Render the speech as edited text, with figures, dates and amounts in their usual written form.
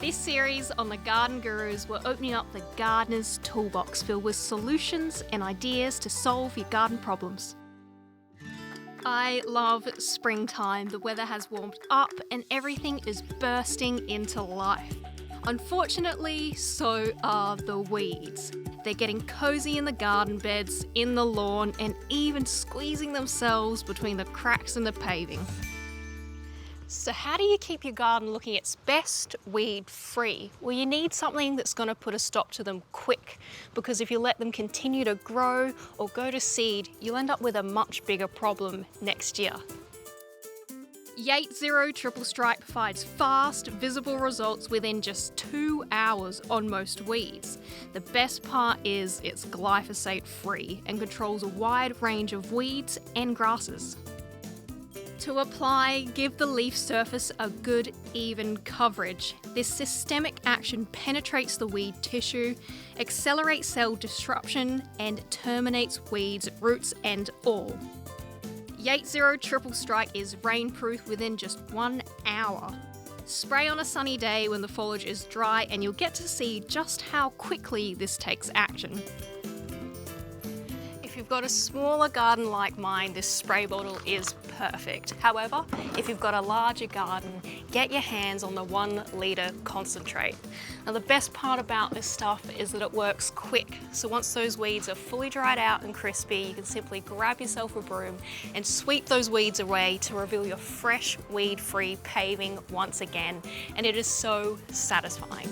This series on the Garden Gurus, we're opening up the gardener's toolbox filled with solutions and ideas to solve your garden problems. I love springtime. The weather has warmed up and everything is bursting into life. Unfortunately, so are the weeds. They're getting cozy in the garden beds, in the lawn, and even squeezing themselves between the cracks in the paving. So how do you keep your garden looking its best weed-free? Well, you need something that's going to put a stop to them quick, because if you let them continue to grow or go to seed, you'll end up with a much bigger problem next year. Yates Zero Triple Strike provides fast, visible results within just 2 hours on most weeds. The best part is it's glyphosate-free and controls a wide range of weeds and grasses. To apply, give the leaf surface a good, even coverage. This systemic action penetrates the weed tissue, accelerates cell disruption, and terminates weeds, roots and all. Yates Zero Triple Strike is rainproof within just 1 hour. Spray on a sunny day when the foliage is dry and you'll get to see just how quickly this takes action. If you've got a smaller garden like mine, this spray bottle is perfect. However, if you've got a larger garden, get your hands on the 1 litre concentrate. Now the best part about this stuff is that it works quick. So once those weeds are fully dried out and crispy, you can simply grab yourself a broom and sweep those weeds away to reveal your fresh, weed-free paving once again. And it is so satisfying.